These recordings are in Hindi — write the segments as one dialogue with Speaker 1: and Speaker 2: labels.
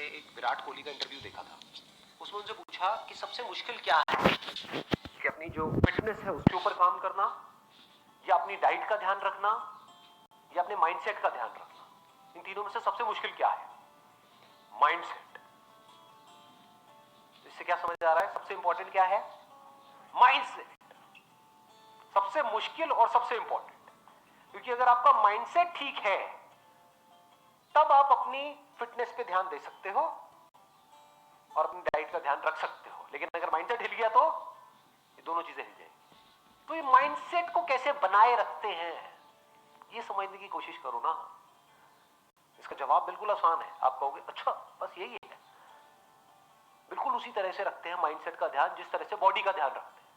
Speaker 1: मैंने एक विराट कोहली का इंटरव्यू देखा था। उसमें उनसे पूछा कि सबसे मुश्किल क्या है, कि अपनी जो फिटनेस है उसके ऊपर काम करना, या अपनी डाइट का ध्यान रखना, या अपने माइंडसेट का ध्यान रखना। इन तीनों में से सबसे मुश्किल क्या है? माइंडसेट। इससे क्या समझ आ रहा है? सबसे इंपॉर्टेंट क्या है? माइंडसेट। सबसे मुश्किल और सबसे इंपॉर्टेंट, क्योंकि अगर आपका माइंडसेट ठीक है तब आप अपनी फिटनेस पे ध्यान दे सकते हो और अपनी डाइट का ध्यान रख सकते हो। लेकिन अगर माइंडसेट हिल गया तो ये दोनों चीजें हिल जाएंगी। तो ये माइंडसेट को कैसे बनाए रखते हैं, ये समझने की कोशिश करो ना। इसका जवाब बिल्कुल आसान है। आप कहोगे अच्छा बस यही है। बिल्कुल उसी तरह से रखते हैं माइंडसेट का ध्यान जिस तरह से बॉडी का ध्यान रखते हैं।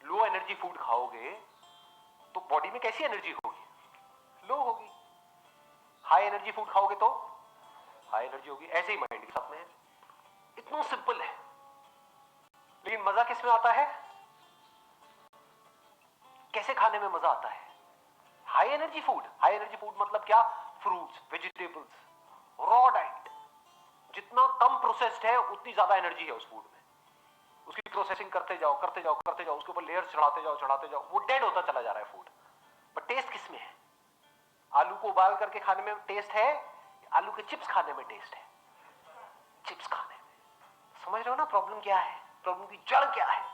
Speaker 1: लो एनर्जी फूड खाओगे तो बॉडी में कैसी एनर्जी होगी? लो होगी। हाई एनर्जी फूड खाओगे तो हाई एनर्जी होगी। ऐसे ही माइंड के साथ में है। इतना सिंपल है। लेकिन मजा किस में आता है? कैसे खाने में मजा आता है? High energy food. High energy food मतलब क्या? Fruits, vegetables, raw diet. जितना कम प्रोसेस्ड है उतनी ज्यादा एनर्जी है उस फूड में। उसकी प्रोसेसिंग करते जाओ करते जाओ करते जाओ, उसके ऊपर लेयर्स चढ़ाते जाओ, वो डेड होता चला जा रहा है फूड। बट टेस्ट किस में है? आलू को उबाल करके खाने में टेस्ट है, आलू के चिप्स खाने में टेस्ट है? चिप्स खाने में। समझ रहे हो ना प्रॉब्लम क्या है? प्रॉब्लम की जड़ क्या है?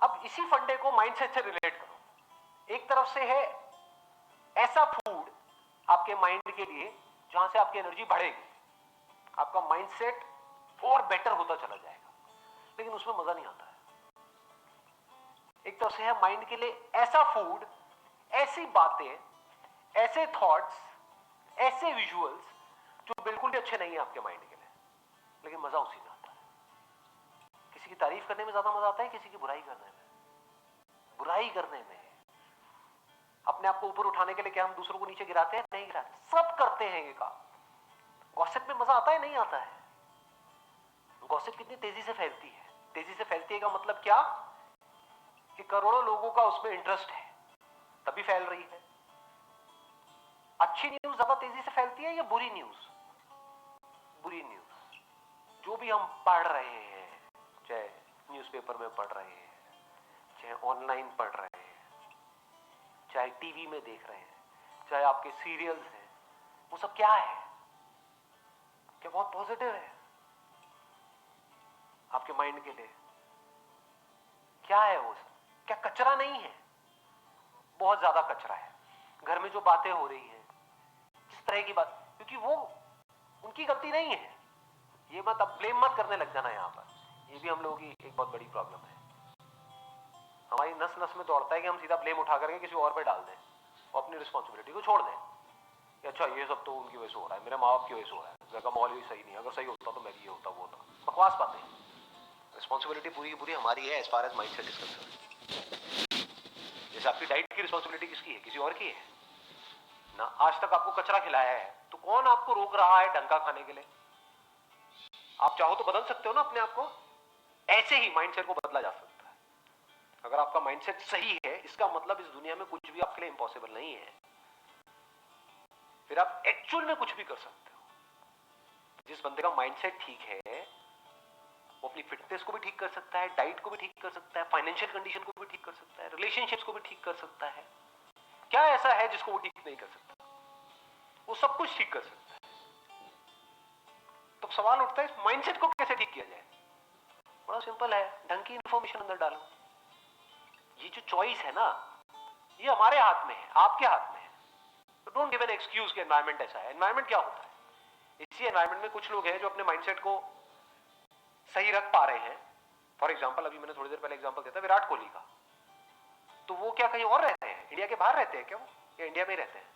Speaker 1: अब इसी फंडे को माइंडसेट से रिलेट करो। एक तरफ से है ऐसा फूड आपके माइंड के लिए जहां से आपकी एनर्जी बढ़ेगी, आपका माइंडसेट और बेटर होता चला जाएगा, लेकिन उसमें मजा नहीं आता है। एक तरफ से है माइंड के लिए ऐसा फूड, ऐसी बातें, ऐसे थॉट्स, ऐसे विजुअल्स जो बिल्कुल भी अच्छे नहीं है आपके माइंड के लिए, लेकिन मजा उसी में आता है। किसी की तारीफ करने में ज्यादा मजा आता है किसी की बुराई करने में? बुराई करने में। अपने आप को ऊपर उठाने के लिए क्या हम दूसरों को नीचे गिराते हैं? नहीं गिराते। सब करते हैं ये काम। गॉसिप में मजा आता है? नहीं आता है। गॉसिप कितनी तेजी से फैलती है? तेजी से फैलती है का मतलब क्या? कि करोड़ों लोगों का उसमें इंटरेस्ट है, तभी फैल रही है। अच्छी न्यूज ज्यादा तेजी से फैलती है या बुरी न्यूज? बुरी न्यूज। जो भी हम पढ़ रहे हैं, चाहे न्यूज़पेपर में पढ़ रहे हैं, चाहे ऑनलाइन पढ़ रहे हैं, चाहे टीवी में देख रहे हैं, चाहे आपके सीरियल्स हैं, वो सब क्या है? क्या बहुत पॉजिटिव है आपके माइंड के लिए? क्या है वो सब? क्या कचरा नहीं है? बहुत ज्यादा कचरा है। घर में जो बातें हो रही हैं, जिस तरह की बात, क्योंकि वो उनकी गलती नहीं है। ये मत अब ब्लेम मत करने लग जाना यहाँ पर। ये भी हम लोगों की एक बहुत बड़ी प्रॉब्लम है। हमारी नस नस में दौड़ता है कि हम सीधा ब्लेम उठा करके किसी और पे डाल दें और अपनी रिस्पॉन्सिबिलिटी को छोड़ दें कि अच्छा ये सब तो उनकी वजह से हो रहा है, मेरे माँ बाप की वजह से हो रहा है, घर का माहौल भी सही नहीं है, अगर सही होता तो मैं भी ये होता वो होता। बकवास बातें। रिस्पॉन्सिबिलिटी पूरी पूरी हमारी है as far as mindset is concern. जैसे आपकी डाइट की रिस्पॉन्सिबिलिटी किसकी है? किसी और की है ना। आज तक आपको कचरा खिलाया है तो कौन आपको रोक रहा है ढंग का खाने के लिए? आप चाहो तो बदल सकते हो ना अपने आप को। ऐसे ही माइंडसेट को बदला जा सकता है। अगर आपका माइंडसेट सही है, इसका मतलब इस दुनिया में कुछ भी आपके लिए इंपॉसिबल नहीं है। फिर आप एक्चुअल में कुछ भी कर सकते हो। जिस बंदे का माइंडसेट ठीक है वो अपनी फिटनेस को भी ठीक कर सकता है, डाइट को भी ठीक कर सकता है, फाइनेंशियल कंडीशन को भी ठीक कर सकता है, रिलेशनशिप्स को भी ठीक कर सकता है। क्या ऐसा है जिसको वो ठीक नहीं कर सकता? वो सब कुछ ठीक कर सकता है। तो सवाल उठता है माइंडसेट को कैसे ठीक किया जाए? बड़ा सिंपल है, ढंग की इंफॉर्मेशन अंदर डालो। ये जो चॉइस है ना, ये हमारे हाथ में है, आपके हाथ में है। तो डोंट गिव एन एक्सक्यूज कि एनवायरनमेंट ऐसा है। एनवायरनमेंट क्या होता है? इसी एनवायरनमेंट में कुछ लोग हैं जो अपने माइंडसेट को सही रख पा रहे हैं। फॉर एग्जाम्पल, अभी मैंने थोड़ी देर पहले एग्जाम्पल दिया था विराट कोहली का। तो वो क्या कहीं और रहते हैं? इंडिया के बाहर रहते हैं क्या वो, या इंडिया में रहते हैं?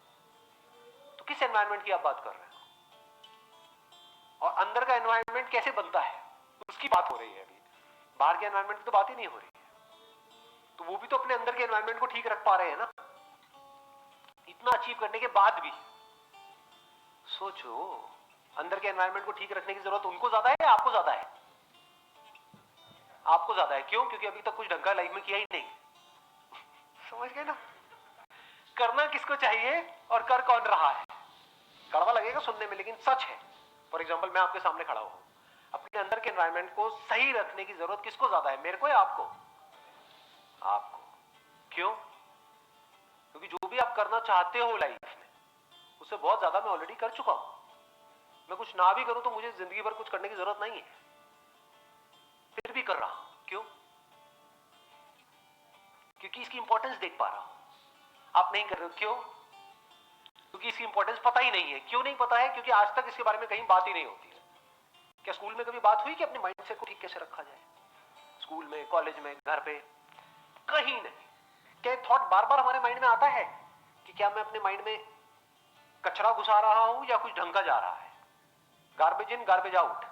Speaker 1: तो किस एनवायरनमेंट की आप बात कर रहे हैं? और अंदर का एनवायरनमेंट कैसे बनता है उसकी बात हो रही है। अभी बाहर के एनवायरनमेंट की तो बात ही नहीं हो रही है। तो वो भी तो अपने अंदर के एनवायरनमेंट को ठीक रख पा रहे हैं ना। इतना अचीव करने के बाद भी सोचो, अंदर के एनवायरनमेंट को ठीक रखने की जरूरत उनको ज्यादा है या आपको ज्यादा है? आपको ज्यादा है। क्यों? क्योंकि अभी तक कुछ ढंग का लाइफ में किया ही नहीं। समझ गए ना? करना किसको चाहिए और कर कौन रहा है? कड़वा लगेगा सुनने में, लेकिन सच है। फॉर एग्जाम्पल मैं आपके सामने खड़ा हूं, अपने अंदर के एनवायरनमेंट को सही रखने की जरूरत किसको ज्यादा है, मेरे को या आपको? आपको। क्यों? क्योंकि जो भी आप करना चाहते हो लाइफ में, उससे बहुत ज्यादा मैं ऑलरेडी कर चुका हूं। मैं कुछ ना भी करूं तो मुझे जिंदगी भर कुछ करने की जरूरत नहीं है, फिर भी कर रहा हूं। क्यों? क्योंकि इसकी इंपॉर्टेंस देख पा रहा हूं। आप नहीं कर रहे हो, क्यों? क्योंकि इसकी इंपॉर्टेंस पता ही नहीं है। क्यों नहीं पता है? क्योंकि आज तक इसके बारे में कहीं बात ही नहीं होती है। क्या स्कूल में कभी बात हुई कि अपने माइंडसेट को ठीक कैसे रखा जाए? स्कूल में, कॉलेज में, घर पे, कहीं नहीं। क्या थॉट बार बार हमारे माइंड में आता है कि क्या मैं अपने माइंड में कचरा घुसा रहा हूं या कुछ ढंग का जा रहा है? Garbage in garbage out.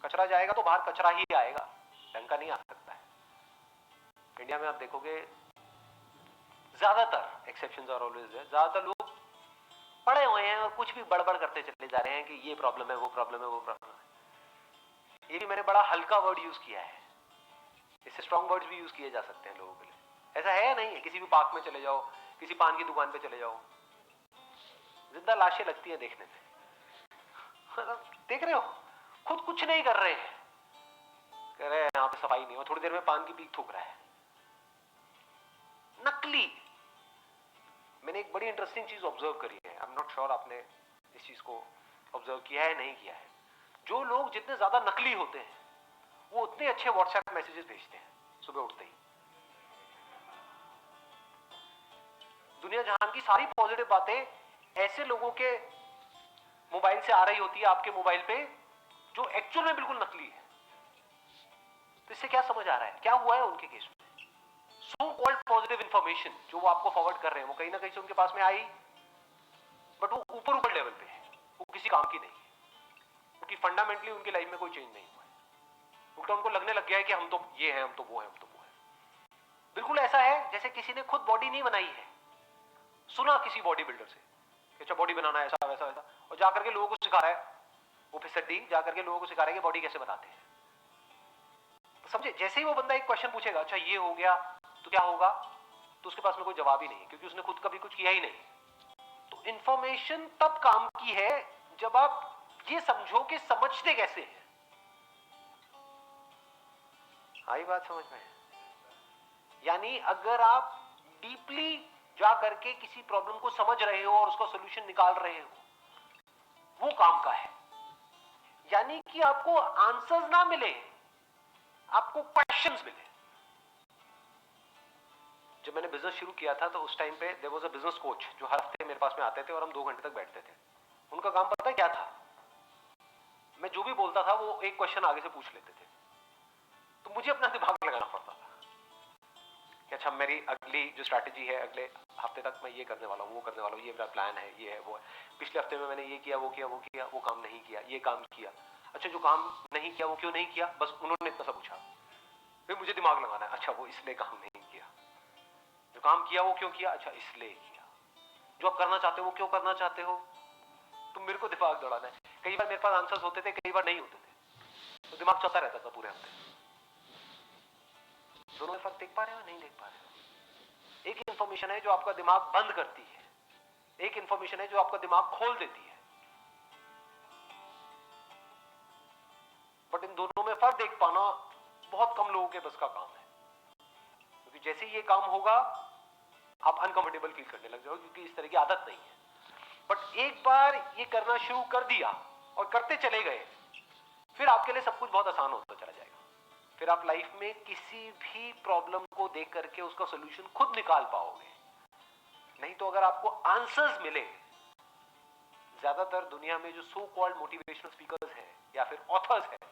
Speaker 1: कचरा जाएगा तो बाहर कचरा ही आएगा, ढंग का नहीं आ सकता है। इंडिया में आप देखोगे ज्यादातर, एक्सेप्शंस आर ऑलवेज देयर, ज्यादातर लोग पढ़े हुए हैं और कुछ भी बड़बड़ करते चले जा रहे हैं कि ये प्रॉब्लम है, वो प्रॉब्लम है, वो प्रॉब्लम है। ये भी मैंने बड़ा हल्का वर्ड यूज किया है, इससे स्ट्रॉन्ग वर्ड्स भी यूज किए जा सकते हैं लोगों के लिए। ऐसा है या नहीं है? किसी भी पार्क में चले जाओ, किसी पान की दुकान पे चले जाओ, जिंदा लाशें लगती हैं देखने में। देख रहे हो, खुद कुछ नहीं कर रहे हैं, कह रहे हैं यहां पे सफाई नहीं, और थोड़ी देर में पान की पीक थूक रहा है। नकली। मैंने एक बड़ी इंटरेस्टिंग चीज ऑब्जर्व करी है, आई एम नॉट श्योर आपने इस चीज को ऑब्जर्व किया है नहीं किया है। जो लोग जितने ज्यादा नकली होते हैं वो उतने अच्छे व्हाट्सएप मैसेजेस भेजते हैं सुबह उठते ही। दुनिया जहां की सारी पॉजिटिव बातें ऐसे लोगों के मोबाइल से आ रही होती है आपके मोबाइल पे जो एक्चुअल में बिल्कुल नकली है। तो इससे क्या समझ आ रहा है, क्या हुआ है उनके केस में? सो कॉल्ड पॉजिटिव इंफॉर्मेशन जो वो आपको फॉरवर्ड कर रहे हैं, वो कहीं ना कहीं से उनके पास में आई, बट वो ऊपर ऊपर लेवल पे है, वो किसी काम की नहीं है, क्योंकि फंडामेंटली उनकी लाइफ में कोई चेंज नहीं हुआ है। उल्टा उनको लगने लग गया है कि हम तो ये हैं, हम तो वो हैं, हम तो वो हैं। बिल्कुल ऐसा है जैसे किसी ने खुद बॉडी नहीं बनाई है, सुना किसी बॉडी बिल्डर से कि अच्छा बॉडी बनाना है, ऐसा वैसा वैसा, और जाकर के लोगों को सिखा रहा है, वो फिसड्डी जाकर के लोगों को सिखा रहा है कि बॉडी कैसे बनाते हैं। तो समझे, जैसे ही वो बंदा एक क्वेश्चन पूछेगा, अच्छा ये हो गया तो क्या होगा, तो उसके पास में कोई जवाब ही नहीं है, क्योंकि उसने खुद कभी कुछ किया ही नहीं। तो इंफॉर्मेशन तब काम की है जब आप ये समझो कि समझते कैसे हैं। आई बात समझ में? यानी अगर आप डीपली जा करके किसी प्रॉब्लम को समझ रहे हो और उसका सॉल्यूशन निकाल रहे हो, वो काम का है। यानी कि आपको आंसर्स ना मिले, आपको क्वेश्चंस मिले। जब मैंने बिजनेस शुरू किया था तो उस टाइम पे there was a business coach जो हर हफ्ते मेरे पास में आते थे और हम 2 घंटे तक बैठते थे। उनका काम पता है क्या था? मैं जो भी बोलता था वो एक क्वेश्चन आगे से पूछ लेते थे, तो मुझे अपना दिमाग लगाना पड़ता था कि अच्छा मेरी अगली जो स्ट्रैटेजी है, अगले हफ्ते तक मैं ये करने वाला हूँ, वो करने वाला हूँ, ये मेरा प्लान है, ये है, वो है। पिछले हफ्ते में मैंने ये किया, वो किया, वो किया, वो काम नहीं किया, ये काम किया। अच्छा जो काम नहीं किया वो क्यों नहीं किया? बस उन्होंने इतना सा पूछा, फिर मुझे दिमाग लगाना है, अच्छा वो इसलिए काम नहीं किया। जो काम किया वो क्यों किया? अच्छा इसलिए किया। जो आप करना चाहते हो वो क्यों करना चाहते हो? तो मेरे को दिमाग दौड़ाना है। कई बार मेरे पास आंसर्स होते थे, कई बार नहीं होते थे, तो दिमाग चलता रहता था पूरे हफ्ते। दोनों में फर्क देख पा रहे हो, नहीं देख पा रहे हो? एक इंफॉर्मेशन है जो आपका दिमाग बंद करती है, एक इंफॉर्मेशन है जो आपका दिमाग खोल देती है। बट इन दोनों में फर्क देख पाना बहुत कम लोगों के बस का काम है, क्योंकि जैसे ही ये काम होगा आप अनकंफर्टेबल फील करने लग जाओगे, क्योंकि इस तरह की आदत नहीं है। बट एक बार ये करना शुरू कर दिया और करते चले गए, फिर आपके लिए सब कुछ बहुत आसान होता चला जाएगा। फिर आप लाइफ में किसी भी प्रॉब्लम को देख करके उसका सॉल्यूशन खुद निकाल पाओगे। नहीं तो अगर आपको आंसर्स मिले, ज्यादातर दुनिया में जो सो कॉल्ड मोटिवेशनल स्पीकर्स हैं या फिर ऑथर्स हैं,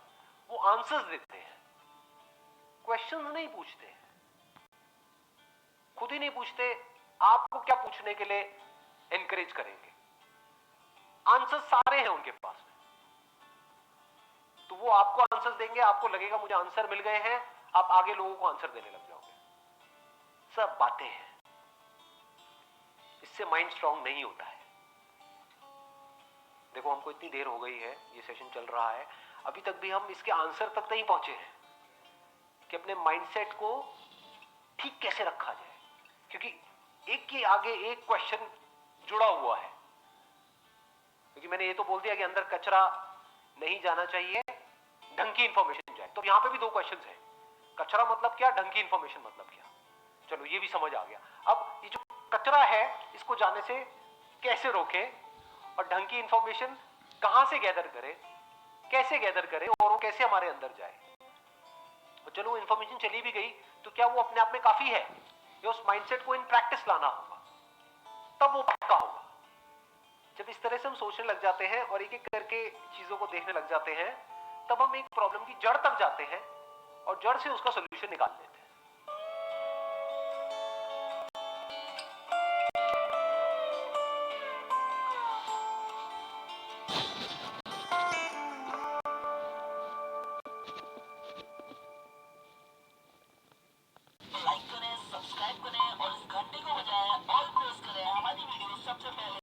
Speaker 1: वो आंसर्स देते हैं, क्वेश्चंस नहीं पूछते, खुद ही नहीं पूछते आपको क्या पूछने के लिए एनकरेज करेंगे। आंसर सारे हैं उनके पास में, तो वो आपको आंसर देंगे, आपको लगेगा मुझे आंसर मिल गए हैं, आप आगे लोगों को आंसर देने लग जाओगे। सब बातें हैं, इससे माइंड स्ट्रांग नहीं होता है। देखो हमको इतनी देर हो गई है, ये सेशन चल रहा है, अभी तक भी हम इसके आंसर तक नहीं पहुंचे हैं कि अपने माइंडसेट को ठीक कैसे रखा जाए, क्योंकि एक के आगे एक क्वेश्चन जुड़ा हुआ है। क्योंकि मैंने ये तो बोल दिया कि अंदर कचरा नहीं जाना चाहिए, ढंग की इंफॉर्मेशन जाए। तो यहां पे भी दो क्वेश्चंस हैं, कचरा मतलब क्या, ढंग की इंफॉर्मेशन मतलब क्या। चलो ये भी समझ आ गया। अब ये जो कचरा है इसको जाने से कैसे रोके, और ढंग की इंफॉर्मेशन कहां से गैदर करें, कैसे गैदर करें, और वो कैसे हमारे अंदर जाए। और चलो इंफॉर्मेशन चली भी गई तो क्या वो अपने आप में काफी है, या उस माइंडसेट को इन प्रैक्टिस लाना होगा, तब वो पक्का होगा। जब इस तरह से हम सोचने लग जाते हैं और एक एक करके चीजों को देखने लग जाते हैं, तब हम एक प्रॉब्लम की जड़ तक जाते हैं और जड़ से उसका सोल्यूशन निकाल लेते हैं।
Speaker 2: लाइक करें, सब्सक्राइब करें